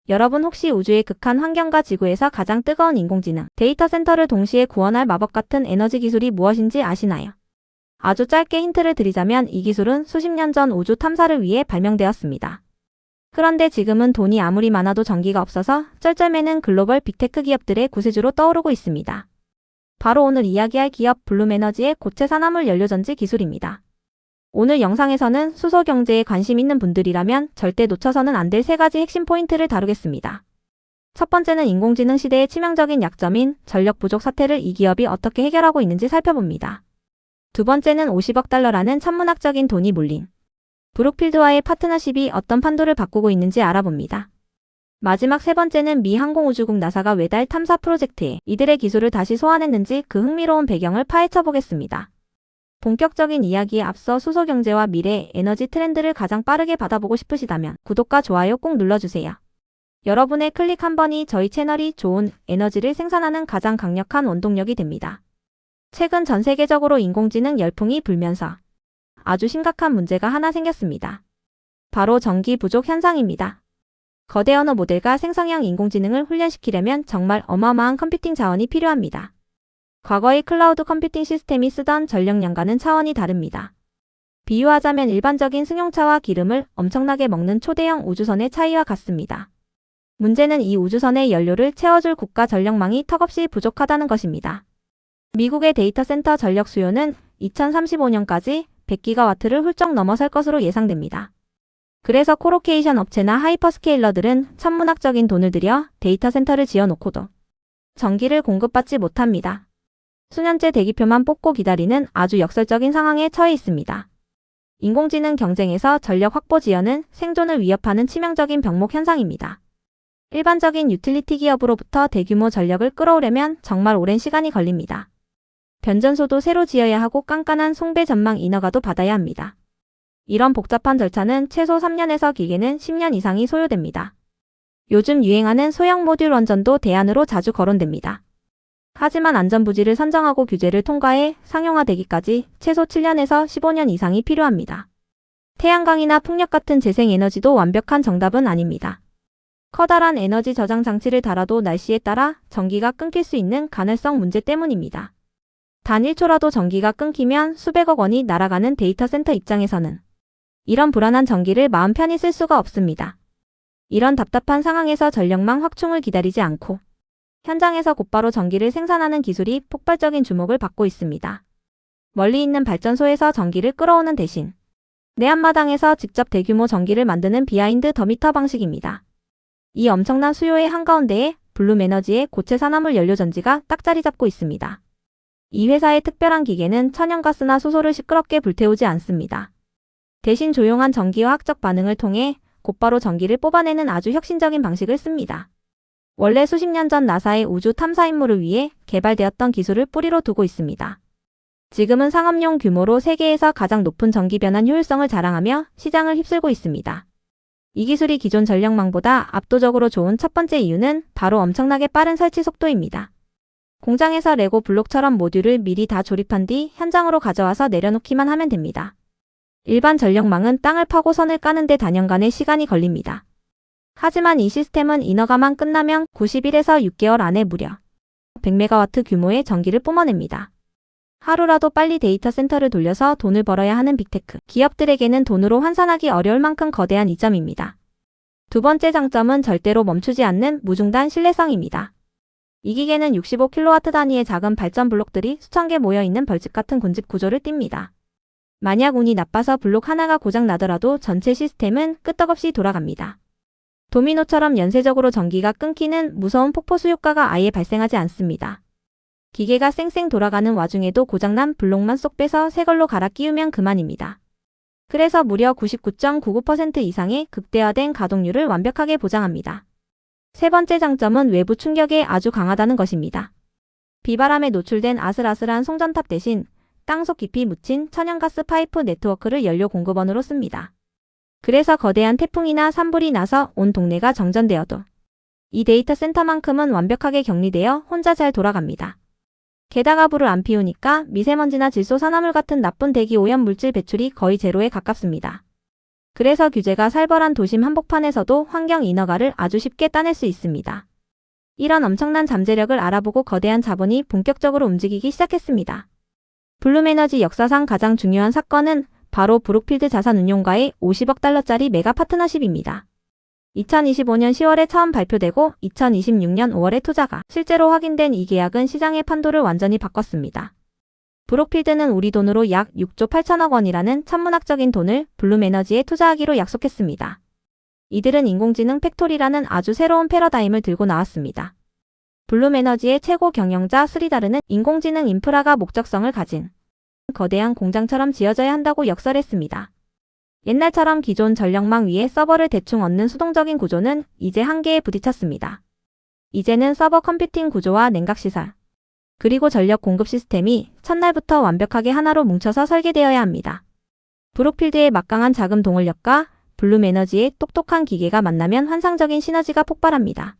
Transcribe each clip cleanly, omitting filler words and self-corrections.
여러분 혹시 우주의 극한 환경과 지구에서 가장 뜨거운 인공지능, 데이터 센터를 동시에 구원할 마법 같은 에너지 기술이 무엇인지 아시나요? 아주 짧게 힌트를 드리자면 이 기술은 수십 년 전 우주 탐사를 위해 발명되었습니다. 그런데 지금은 돈이 아무리 많아도 전기가 없어서 쩔쩔매는 글로벌 빅테크 기업들의 구세주로 떠오르고 있습니다. 바로 오늘 이야기할 기업 블룸에너지의 고체 산화물 연료전지 기술입니다. 오늘 영상에서는 수소 경제에 관심 있는 분들이라면 절대 놓쳐서는 안 될 3가지 핵심 포인트를 다루겠습니다. 첫 번째는 인공지능 시대의 치명적인 약점인 전력 부족 사태를 이 기업이 어떻게 해결하고 있는지 살펴봅니다. 두 번째는 50억 달러라는 천문학적인 돈이 몰린 브룩필드와의 파트너십이 어떤 판도를 바꾸고 있는지 알아봅니다. 마지막 세 번째는 미 항공우주국 나사가 외달 탐사 프로젝트에 이들의 기술을 다시 소환했는지 그 흥미로운 배경을 파헤쳐 보겠습니다. 본격적인 이야기에 앞서 수소 경제와 미래 에너지 트렌드를 가장 빠르게 받아보고 싶으시다면 구독과 좋아요 꼭 눌러주세요. 여러분의 클릭 한 번이 저희 채널이 좋은 에너지를 생산하는 가장 강력한 원동력이 됩니다. 최근 전 세계적으로 인공지능 열풍이 불면서 아주 심각한 문제가 하나 생겼습니다. 바로 전기 부족 현상입니다. 거대 언어 모델과 생성형 인공지능을 훈련시키려면 정말 어마어마한 컴퓨팅 자원이 필요합니다. 과거의 클라우드 컴퓨팅 시스템이 쓰던 전력량과는 차원이 다릅니다. 비유하자면 일반적인 승용차와 기름을 엄청나게 먹는 초대형 우주선의 차이와 같습니다. 문제는 이 우주선의 연료를 채워줄 국가 전력망이 턱없이 부족하다는 것입니다. 미국의 데이터 센터 전력 수요는 2035년까지 100기가와트를 훌쩍 넘어설 것으로 예상됩니다. 그래서 코로케이션 업체나 하이퍼스케일러들은 천문학적인 돈을 들여 데이터 센터를 지어놓고도 전기를 공급받지 못합니다. 수년째 대기표만 뽑고 기다리는 아주 역설적인 상황에 처해 있습니다. 인공지능 경쟁에서 전력 확보 지연은 생존을 위협하는 치명적인 병목 현상입니다. 일반적인 유틸리티 기업으로부터 대규모 전력을 끌어오려면 정말 오랜 시간이 걸립니다. 변전소도 새로 지어야 하고 깐깐한 송배 전망 인허가도 받아야 합니다. 이런 복잡한 절차는 최소 3년에서 길게는 10년 이상이 소요됩니다. 요즘 유행하는 소형 모듈 원전도 대안으로 자주 거론됩니다. 하지만 안전부지를 선정하고 규제를 통과해 상용화되기까지 최소 7년에서 15년 이상이 필요합니다. 태양광이나 풍력 같은 재생에너지도 완벽한 정답은 아닙니다. 커다란 에너지 저장 장치를 달아도 날씨에 따라 전기가 끊길 수 있는 간헐성 문제 때문입니다. 단 1초라도 전기가 끊기면 수백억 원이 날아가는 데이터 센터 입장에서는 이런 불안한 전기를 마음 편히 쓸 수가 없습니다. 이런 답답한 상황에서 전력망 확충을 기다리지 않고 현장에서 곧바로 전기를 생산하는 기술이 폭발적인 주목을 받고 있습니다. 멀리 있는 발전소에서 전기를 끌어오는 대신 내 앞마당에서 직접 대규모 전기를 만드는 비하인드 더 미터 방식입니다. 이 엄청난 수요의 한가운데에 블룸에너지의 고체 산화물 연료전지가 딱 자리 잡고 있습니다. 이 회사의 특별한 기계는 천연가스나 수소를 시끄럽게 불태우지 않습니다. 대신 조용한 전기화학적 반응을 통해 곧바로 전기를 뽑아내는 아주 혁신적인 방식을 씁니다. 원래 수십 년 전 나사의 우주 탐사 임무를 위해 개발되었던 기술을 뿌리로 두고 있습니다. 지금은 상업용 규모로 세계에서 가장 높은 전기 변환 효율성을 자랑하며 시장을 휩쓸고 있습니다. 이 기술이 기존 전력망보다 압도적으로 좋은 첫 번째 이유는 바로 엄청나게 빠른 설치 속도입니다. 공장에서 레고 블록처럼 모듈을 미리 다 조립한 뒤 현장으로 가져와서 내려놓기만 하면 됩니다. 일반 전력망은 땅을 파고 선을 까는데 단연간의 시간이 걸립니다. 하지만 이 시스템은 인허가만 끝나면 91에서 6개월 안에 무려 100메가와트 규모의 전기를 뿜어냅니다. 하루라도 빨리 데이터 센터를 돌려서 돈을 벌어야 하는 빅테크 기업들에게는 돈으로 환산하기 어려울 만큼 거대한 이점입니다. 두 번째 장점은 절대로 멈추지 않는 무중단 신뢰성입니다. 이 기계는 65kW 단위의 작은 발전 블록들이 수천 개 모여있는 벌집 같은 군집 구조를 띱니다. 만약 운이 나빠서 블록 하나가 고장 나더라도 전체 시스템은 끄떡없이 돌아갑니다. 도미노처럼 연쇄적으로 전기가 끊기는 무서운 폭포수 효과가 아예 발생하지 않습니다. 기계가 쌩쌩 돌아가는 와중에도 고장난 블록만 쏙 빼서 새 걸로 갈아 끼우면 그만입니다. 그래서 무려 99.99% 이상의 극대화된 가동률을 완벽하게 보장합니다. 세 번째 장점은 외부 충격에 아주 강하다는 것입니다. 비바람에 노출된 아슬아슬한 송전탑 대신 땅속 깊이 묻힌 천연가스 파이프 네트워크를 연료 공급원으로 씁니다. 그래서 거대한 태풍이나 산불이 나서 온 동네가 정전되어도 이 데이터 센터만큼은 완벽하게 격리되어 혼자 잘 돌아갑니다. 게다가 불을 안 피우니까 미세먼지나 질소 산화물 같은 나쁜 대기 오염 물질 배출이 거의 제로에 가깝습니다. 그래서 규제가 살벌한 도심 한복판에서도 환경 인허가를 아주 쉽게 따낼 수 있습니다. 이런 엄청난 잠재력을 알아보고 거대한 자본이 본격적으로 움직이기 시작했습니다. 블룸에너지 역사상 가장 중요한 사건은 바로 브룩필드 자산운용과의 50억 달러짜리 메가 파트너십입니다. 2025년 10월에 처음 발표되고 2026년 5월에 투자가 실제로 확인된 이 계약은 시장의 판도를 완전히 바꿨습니다. 브룩필드는 우리 돈으로 약 6조 8천억 원이라는 천문학적인 돈을 블룸에너지에 투자하기로 약속했습니다. 이들은 인공지능 팩토리라는 아주 새로운 패러다임을 들고 나왔습니다. 블룸에너지의 최고 경영자 스리다르는 인공지능 인프라가 목적성을 가진 거대한 공장처럼 지어져야 한다고 역설했습니다. 옛날처럼 기존 전력망 위에 서버를 대충 얻는 수동적인 구조는 이제 한계에 부딪혔습니다. 이제는 서버 컴퓨팅 구조와 냉각시설, 그리고 전력 공급 시스템이 첫날부터 완벽하게 하나로 뭉쳐서 설계되어야 합니다. 브룩필드의 막강한 자금 동원력과 블룸에너지의 똑똑한 기계가 만나면 환상적인 시너지가 폭발합니다.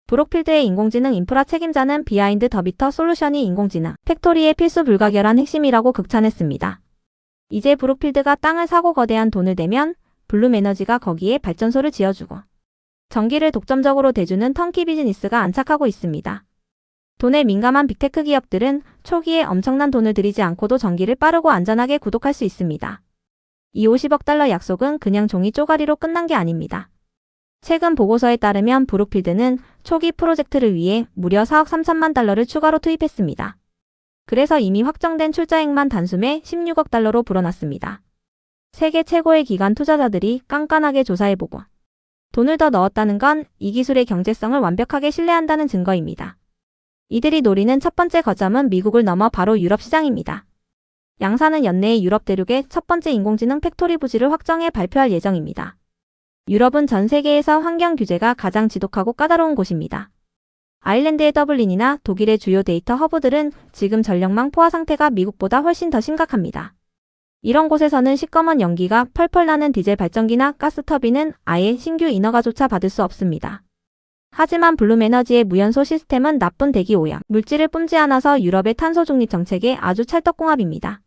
브룩필드의 인공지능 인프라 책임자는 비하인드 더 미터 솔루션이 인공지능 팩토리의 필수 불가결한 핵심이라고 극찬했습니다. 이제 브룩필드가 땅을 사고 거대한 돈을 대면 블룸에너지가 거기에 발전소를 지어주고 전기를 독점적으로 대주는 턴키 비즈니스가 안착하고 있습니다. 돈에 민감한 빅테크 기업들은 초기에 엄청난 돈을 들이지 않고도 전기를 빠르고 안전하게 구독할 수 있습니다. 이 50억 달러 약속은 그냥 종이 쪼가리로 끝난 게 아닙니다. 최근 보고서에 따르면 브룩필드는 초기 프로젝트를 위해 무려 4억 3천만 달러를 추가로 투입했습니다. 그래서 이미 확정된 출자액만 단숨에 16억 달러로 불어났습니다. 세계 최고의 기관 투자자들이 깐깐하게 조사해보고 돈을 더 넣었다는 건 이 기술의 경제성을 완벽하게 신뢰한다는 증거입니다. 이들이 노리는 첫 번째 거점은 미국을 넘어 바로 유럽 시장입니다. 양사는 연내에 유럽 대륙의 첫 번째 인공지능 팩토리 부지를 확정해 발표할 예정입니다. 유럽은 전 세계에서 환경 규제가 가장 지독하고 까다로운 곳입니다. 아일랜드의 더블린이나 독일의 주요 데이터 허브들은 지금 전력망 포화 상태가 미국보다 훨씬 더 심각합니다. 이런 곳에서는 시꺼먼 연기가 펄펄 나는 디젤 발전기나 가스터빈은 아예 신규 인허가조차 받을 수 없습니다. 하지만 블룸에너지의 무연소 시스템은 나쁜 대기 오염 물질을 뿜지 않아서 유럽의 탄소 중립 정책에 아주 찰떡궁합입니다.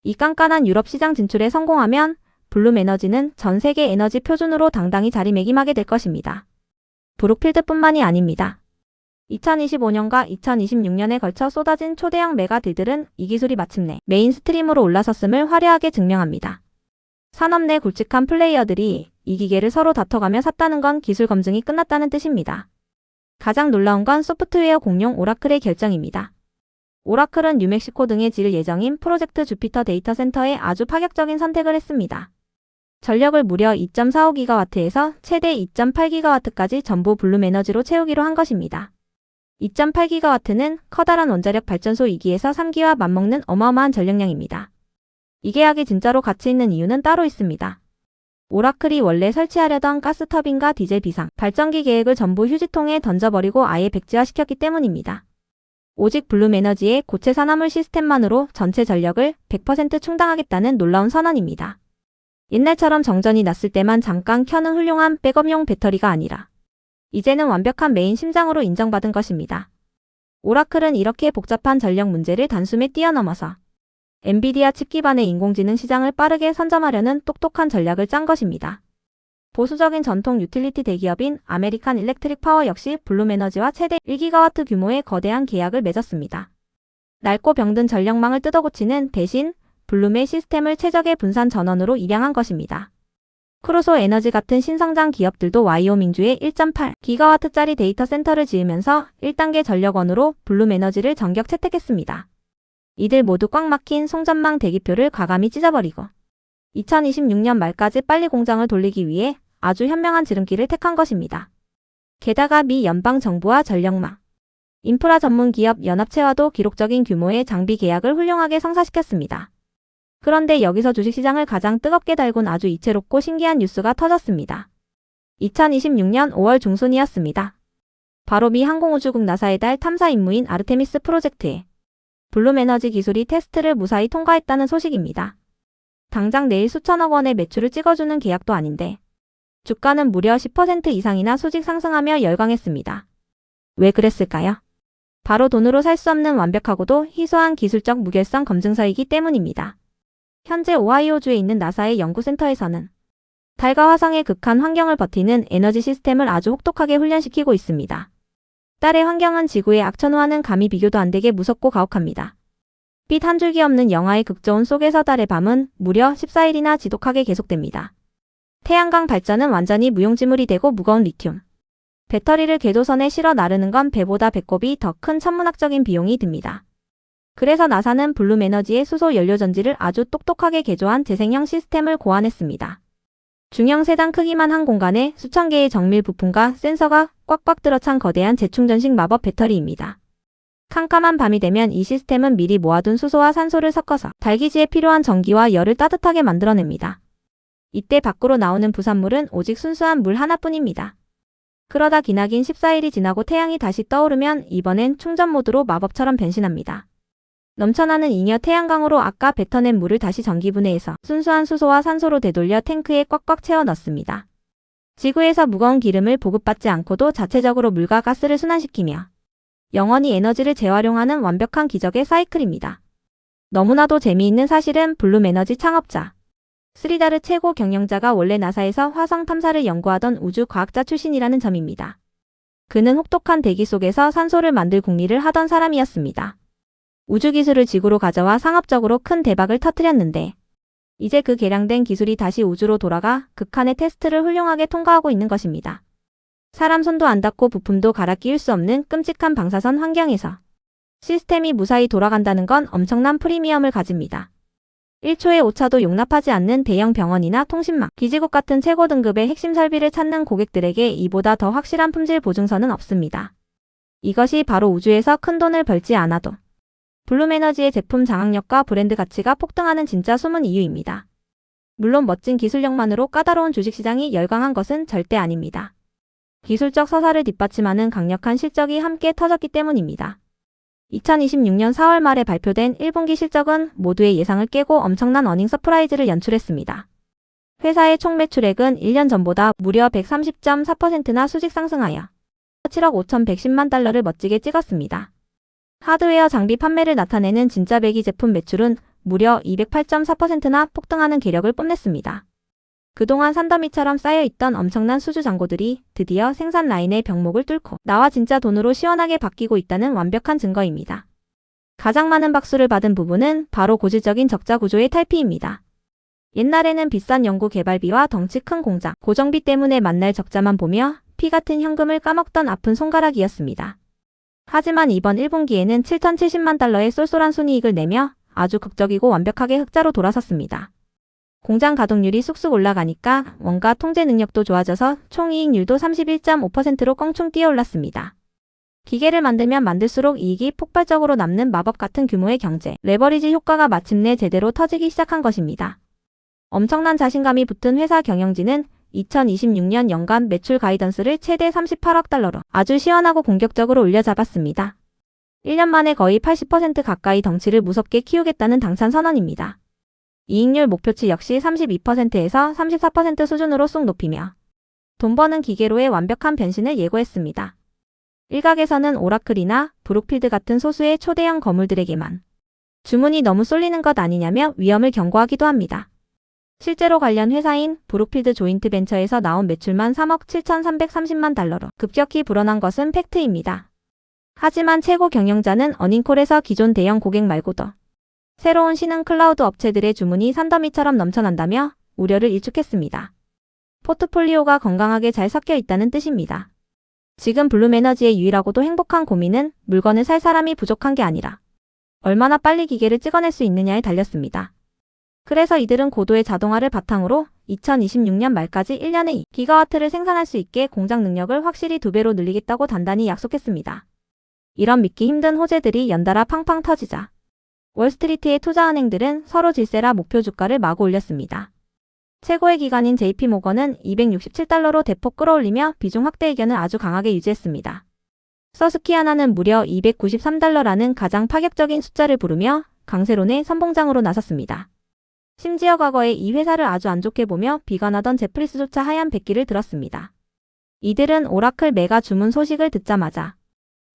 이 깐깐한 유럽 시장 진출에 성공하면 블룸에너지는 전 세계 에너지 표준으로 당당히 자리매김하게 될 것입니다. 브룩필드뿐만이 아닙니다. 2025년과 2026년에 걸쳐 쏟아진 초대형 메가딜들은 이 기술이 마침내 메인스트림으로 올라섰음을 화려하게 증명합니다. 산업 내 굵직한 플레이어들이 이 기계를 서로 다퉈가며 샀다는 건 기술 검증이 끝났다는 뜻입니다. 가장 놀라운 건 소프트웨어 공룡 오라클의 결정입니다. 오라클은 뉴멕시코 등에 지을 예정인 프로젝트 주피터 데이터 센터에 아주 파격적인 선택을 했습니다. 전력을 무려 2.45기가와트에서 최대 2.8기가와트까지 전부 블룸에너지로 채우기로 한 것입니다. 2.8기가와트는 커다란 원자력 발전소 2기에서 3기와 맞먹는 어마어마한 전력량입니다. 이 계약이 진짜로 가치 있는 이유는 따로 있습니다. 오라클이 원래 설치하려던 가스터빈과 디젤 비상 발전기 계획을 전부 휴지통에 던져버리고 아예 백지화시켰기 때문입니다. 오직 블룸에너지의 고체 산화물 시스템만으로 전체 전력을 100% 충당하겠다는 놀라운 선언입니다. 옛날처럼 정전이 났을 때만 잠깐 켜는 훌륭한 백업용 배터리가 아니라 이제는 완벽한 메인 심장으로 인정받은 것입니다. 오라클은 이렇게 복잡한 전력 문제를 단숨에 뛰어넘어서 엔비디아 칩 기반의 인공지능 시장을 빠르게 선점하려는 똑똑한 전략을 짠 것입니다. 보수적인 전통 유틸리티 대기업인 아메리칸 일렉트릭 파워 역시 블룸에너지와 최대 1기가와트 규모의 거대한 계약을 맺었습니다. 낡고 병든 전력망을 뜯어고치는 대신 블룸의 시스템을 최적의 분산 전원으로 입양한 것입니다. 크루소 에너지 같은 신성장 기업들도 와이오밍주에 1.8기가와트짜리 데이터 센터를 지으면서 1단계 전력원으로 블룸에너지를 전격 채택했습니다. 이들 모두 꽉 막힌 송전망 대기표를 과감히 찢어버리고 2026년 말까지 빨리 공장을 돌리기 위해 아주 현명한 지름길을 택한 것입니다. 게다가 미 연방정부와 전력망, 인프라 전문 기업 연합체와도 기록적인 규모의 장비 계약을 훌륭하게 성사시켰습니다. 그런데 여기서 주식시장을 가장 뜨겁게 달군 아주 이채롭고 신기한 뉴스가 터졌습니다. 2026년 5월 중순이었습니다. 바로 미 항공우주국 나사의 달 탐사 임무인 아르테미스 프로젝트에 블룸에너지 기술이 테스트를 무사히 통과했다는 소식입니다. 당장 내일 수천억 원의 매출을 찍어주는 계약도 아닌데 주가는 무려 10% 이상이나 수직 상승하며 열광했습니다. 왜 그랬을까요? 바로 돈으로 살 수 없는 완벽하고도 희소한 기술적 무결성 검증서이기 때문입니다. 현재 오하이오주에 있는 나사의 연구센터에서는 달과 화성의 극한 환경을 버티는 에너지 시스템을 아주 혹독하게 훈련시키고 있습니다. 달의 환경은 지구의 악천후와는 감히 비교도 안 되게 무섭고 가혹합니다. 빛 한 줄기 없는 영하의 극저온 속에서 달의 밤은 무려 14일이나 지독하게 계속됩니다. 태양광 발전은 완전히 무용지물이 되고 무거운 리튬 배터리를 궤도선에 실어 나르는 건 배보다 배꼽이 더 큰 천문학적인 비용이 듭니다. 그래서 나사는 블룸 에너지의 수소 연료전지를 아주 똑똑하게 개조한 재생형 시스템을 고안했습니다. 중형 세단 크기만 한 공간에 수천 개의 정밀 부품과 센서가 꽉꽉 들어찬 거대한 재충전식 마법 배터리입니다. 캄캄한 밤이 되면 이 시스템은 미리 모아둔 수소와 산소를 섞어서 달기지에 필요한 전기와 열을 따뜻하게 만들어냅니다. 이때 밖으로 나오는 부산물은 오직 순수한 물 하나뿐입니다. 그러다 기나긴 14일이 지나고 태양이 다시 떠오르면 이번엔 충전 모드로 마법처럼 변신합니다. 넘쳐나는 잉여 태양광으로 아까 뱉어낸 물을 다시 전기분해해서 순수한 수소와 산소로 되돌려 탱크에 꽉꽉 채워 넣습니다. 지구에서 무거운 기름을 보급받지 않고도 자체적으로 물과 가스를 순환시키며 영원히 에너지를 재활용하는 완벽한 기적의 사이클입니다. 너무나도 재미있는 사실은 블룸 에너지 창업자 스리다르 최고 경영자가 원래 나사에서 화성 탐사를 연구하던 우주과학자 출신이라는 점입니다. 그는 혹독한 대기 속에서 산소를 만들 궁리를 하던 사람이었습니다. 우주기술을 지구로 가져와 상업적으로 큰 대박을 터뜨렸는데 이제 그 개량된 기술이 다시 우주로 돌아가 극한의 테스트를 훌륭하게 통과하고 있는 것입니다. 사람 손도 안 닿고 부품도 갈아 끼울 수 없는 끔찍한 방사선 환경에서 시스템이 무사히 돌아간다는 건 엄청난 프리미엄을 가집니다. 1초의 오차도 용납하지 않는 대형 병원이나 통신망, 기지국 같은 최고 등급의 핵심 설비를 찾는 고객들에게 이보다 더 확실한 품질 보증서는 없습니다. 이것이 바로 우주에서 큰 돈을 벌지 않아도 블룸 에너지의 제품 장악력과 브랜드 가치가 폭등하는 진짜 숨은 이유입니다. 물론 멋진 기술력만으로 까다로운 주식시장이 열광한 것은 절대 아닙니다. 기술적 서사를 뒷받침하는 강력한 실적이 함께 터졌기 때문입니다. 2026년 4월 말에 발표된 1분기 실적은 모두의 예상을 깨고 엄청난 어닝 서프라이즈를 연출했습니다. 회사의 총 매출액은 1년 전보다 무려 130.4%나 수직 상승하여 7억 5,110만 달러를 멋지게 찍었습니다. 하드웨어 장비 판매를 나타내는 진짜 배기 제품 매출은 무려 208.4%나 폭등하는 계력을 뽐냈습니다. 그동안 산더미처럼 쌓여있던 엄청난 수주 잔고들이 드디어 생산 라인의 병목을 뚫고 나와 진짜 돈으로 시원하게 바뀌고 있다는 완벽한 증거입니다. 가장 많은 박수를 받은 부분은 바로 고질적인 적자 구조의 탈피입니다. 옛날에는 비싼 연구 개발비와 덩치 큰 공장, 고정비 때문에 만날 적자만 보며 피 같은 현금을 까먹던 아픈 손가락이었습니다. 하지만 이번 1분기에는 7,070만 달러의 쏠쏠한 순이익을 내며 아주 극적이고 완벽하게 흑자로 돌아섰습니다. 공장 가동률이 쑥쑥 올라가니까 원가 통제 능력도 좋아져서 총이익률도 31.5%로 껑충 뛰어올랐습니다. 기계를 만들면 만들수록 이익이 폭발적으로 남는 마법 같은 규모의 경제, 레버리지 효과가 마침내 제대로 터지기 시작한 것입니다. 엄청난 자신감이 붙은 회사 경영진은 2026년 연간 매출 가이던스를 최대 38억 달러로 아주 시원하고 공격적으로 올려잡았습니다. 1년 만에 거의 80% 가까이 덩치를 무섭게 키우겠다는 당찬 선언입니다. 이익률 목표치 역시 32%에서 34% 수준으로 쑥 높이며 돈 버는 기계로의 완벽한 변신을 예고했습니다. 일각에서는 오라클이나 브룩필드 같은 소수의 초대형 거물들에게만 주문이 너무 쏠리는 것 아니냐며 위험을 경고하기도 합니다. 실제로 관련 회사인 브룩필드 조인트 벤처에서 나온 매출만 3억 7,330만 달러로 급격히 불어난 것은 팩트입니다. 하지만 최고 경영자는 어닝콜에서 기존 대형 고객 말고도 새로운 신흥 클라우드 업체들의 주문이 산더미처럼 넘쳐난다며 우려를 일축했습니다. 포트폴리오가 건강하게 잘 섞여 있다는 뜻입니다. 지금 블룸 에너지의 유일하고도 행복한 고민은 물건을 살 사람이 부족한 게 아니라 얼마나 빨리 기계를 찍어낼 수 있느냐에 달렸습니다. 그래서 이들은 고도의 자동화를 바탕으로 2026년 말까지 1년에 2기가와트를 생산할 수 있게 공장 능력을 확실히 2배로 늘리겠다고 단단히 약속했습니다. 이런 믿기 힘든 호재들이 연달아 팡팡 터지자 월스트리트의 투자은행들은 서로 질세라 목표 주가를 마구 올렸습니다. 최고의 기관인 JP모건은 267달러로 대폭 끌어올리며 비중 확대 의견을 아주 강하게 유지했습니다. 서스키아나는 무려 293달러라는 가장 파격적인 숫자를 부르며 강세론의 선봉장으로 나섰습니다. 심지어 과거에 이 회사를 아주 안 좋게 보며 비관하던 제프리스조차 하얀 백기를 들었습니다. 이들은 오라클 메가 주문 소식을 듣자마자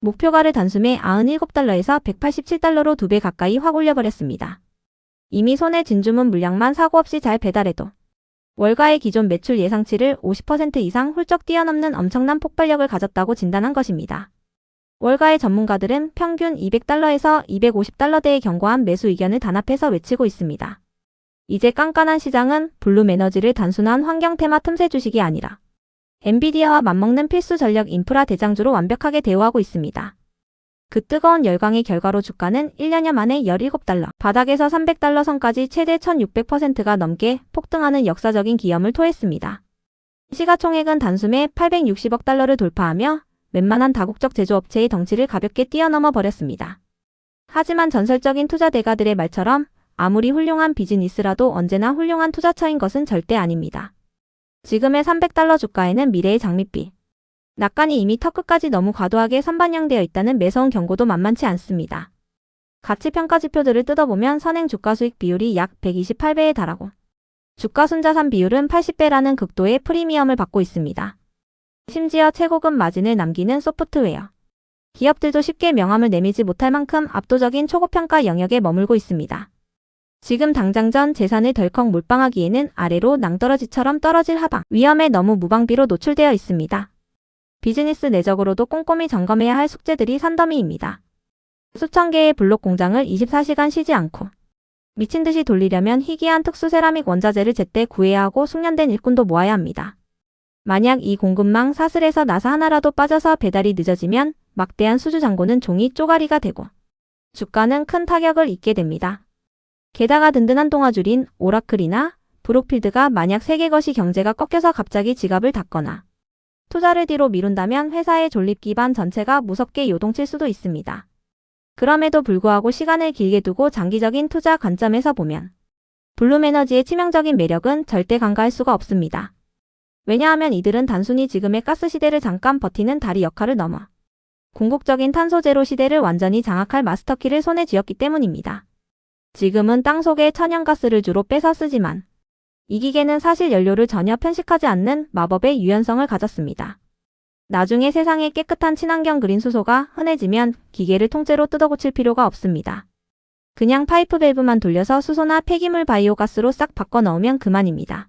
목표가를 단숨에 97달러에서 187달러로 2배 가까이 확 올려버렸습니다. 이미 손에 쥔 주문 물량만 사고 없이 잘 배달해도 월가의 기존 매출 예상치를 50% 이상 훌쩍 뛰어넘는 엄청난 폭발력을 가졌다고 진단한 것입니다. 월가의 전문가들은 평균 200달러에서 250달러대의 견고한 매수 의견을 단합해서 외치고 있습니다. 이제 깐깐한 시장은 블룸 에너지를 단순한 환경 테마 틈새 주식이 아니라 엔비디아와 맞먹는 필수 전력 인프라 대장주로 완벽하게 대우하고 있습니다. 그 뜨거운 열광의 결과로 주가는 1년여 만에 17달러, 바닥에서 300달러 선까지 최대 1600%가 넘게 폭등하는 역사적인 기염을 토했습니다. 시가총액은 단숨에 860억 달러를 돌파하며 웬만한 다국적 제조업체의 덩치를 가볍게 뛰어넘어 버렸습니다. 하지만 전설적인 투자 대가들의 말처럼 아무리 훌륭한 비즈니스라도 언제나 훌륭한 투자처인 것은 절대 아닙니다. 지금의 300달러 주가에는 미래의 장밋빛, 낙관이 이미 턱끝까지 너무 과도하게 선반영되어 있다는 매서운 경고도 만만치 않습니다. 가치평가 지표들을 뜯어보면 선행 주가수익 비율이 약 128배에 달하고 주가 순자산 비율은 80배라는 극도의 프리미엄을 받고 있습니다. 심지어 최고급 마진을 남기는 소프트웨어 기업들도 쉽게 명함을 내밀지 못할 만큼 압도적인 초고평가 영역에 머물고 있습니다. 지금 당장 전 재산을 덜컥 몰빵하기에는 아래로 낭떠러지처럼 떨어질 하방 위험에 너무 무방비로 노출되어 있습니다. 비즈니스 내적으로도 꼼꼼히 점검해야 할 숙제들이 산더미입니다. 수천 개의 블록 공장을 24시간 쉬지 않고 미친 듯이 돌리려면 희귀한 특수 세라믹 원자재를 제때 구해야 하고 숙련된 일꾼도 모아야 합니다. 만약 이 공급망 사슬에서 나사 하나라도 빠져서 배달이 늦어지면 막대한 수주 잔고는 종이 쪼가리가 되고 주가는 큰 타격을 입게 됩니다. 게다가 든든한 동아줄인 오라클이나 브록필드가 만약 세계 거시 경제가 꺾여서 갑자기 지갑을 닫거나 투자를 뒤로 미룬다면 회사의 존립 기반 전체가 무섭게 요동칠 수도 있습니다. 그럼에도 불구하고 시간을 길게 두고 장기적인 투자 관점에서 보면 블룸에너지의 치명적인 매력은 절대 간과할 수가 없습니다. 왜냐하면 이들은 단순히 지금의 가스 시대를 잠깐 버티는 다리 역할을 넘어 궁극적인 탄소 제로 시대를 완전히 장악할 마스터키를 손에 쥐었기 때문입니다. 지금은 땅속의 천연가스를 주로 뺏어 쓰지만 이 기계는 사실 연료를 전혀 편식하지 않는 마법의 유연성을 가졌습니다. 나중에 세상에 깨끗한 친환경 그린 수소가 흔해지면 기계를 통째로 뜯어고칠 필요가 없습니다. 그냥 파이프 밸브만 돌려서 수소나 폐기물 바이오가스로 싹 바꿔 넣으면 그만입니다.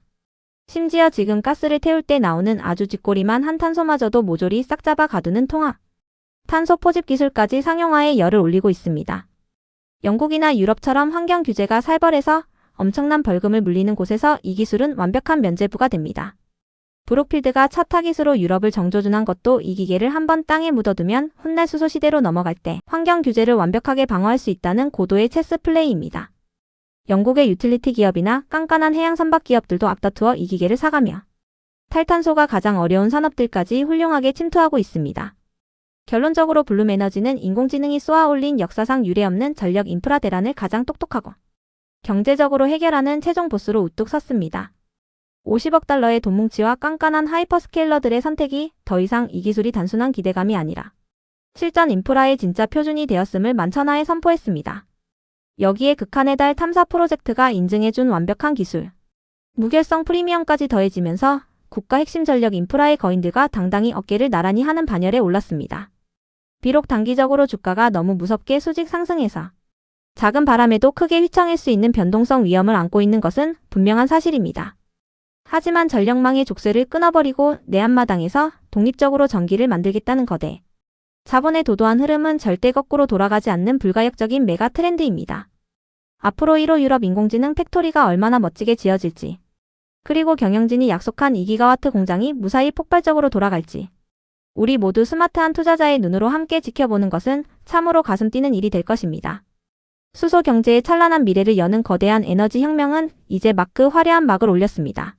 심지어 지금 가스를 태울 때 나오는 아주 쥐꼬리만 한 탄소마저도 모조리 싹 잡아 가두는 통합 탄소 포집 기술까지 상용화에 열을 올리고 있습니다. 영국이나 유럽처럼 환경 규제가 살벌해서 엄청난 벌금을 물리는 곳에서 이 기술은 완벽한 면죄부가 됩니다. 브록필드가 첫 타깃으로 유럽을 정조준한 것도 이 기계를 한번 땅에 묻어두면 훗날 수소 시대로 넘어갈 때 환경 규제를 완벽하게 방어할 수 있다는 고도의 체스 플레이입니다. 영국의 유틸리티 기업이나 깐깐한 해양 선박 기업들도 앞다투어 이 기계를 사가며 탈탄소가 가장 어려운 산업들까지 훌륭하게 침투하고 있습니다. 결론적으로 블룸에너지는 인공지능이 쏘아올린 역사상 유례없는 전력 인프라 대란을 가장 똑똑하고 경제적으로 해결하는 최종 보스로 우뚝 섰습니다. 50억 달러의 돈뭉치와 깐깐한 하이퍼스케일러들의 선택이 더 이상 이 기술이 단순한 기대감이 아니라 실전 인프라의 진짜 표준이 되었음을 만천하에 선포했습니다. 여기에 극한의 달 탐사 프로젝트가 인증해준 완벽한 기술, 무결성 프리미엄까지 더해지면서 국가 핵심 전력 인프라의 거인들과 당당히 어깨를 나란히 하는 반열에 올랐습니다. 비록 단기적으로 주가가 너무 무섭게 수직 상승해서 작은 바람에도 크게 휘청일 수 있는 변동성 위험을 안고 있는 것은 분명한 사실입니다. 하지만 전력망의 족쇄를 끊어버리고 내 앞마당에서 독립적으로 전기를 만들겠다는 거대. 자본의 도도한 흐름은 절대 거꾸로 돌아가지 않는 불가역적인 메가 트렌드입니다. 앞으로 1호 유럽 인공지능 팩토리가 얼마나 멋지게 지어질지, 그리고 경영진이 약속한 2기가와트 공장이 무사히 폭발적으로 돌아갈지, 우리 모두 스마트한 투자자의 눈으로 함께 지켜보는 것은 참으로 가슴 뛰는 일이 될 것입니다. 수소 경제의 찬란한 미래를 여는 거대한 에너지 혁명은 이제 막 그 화려한 막을 올렸습니다.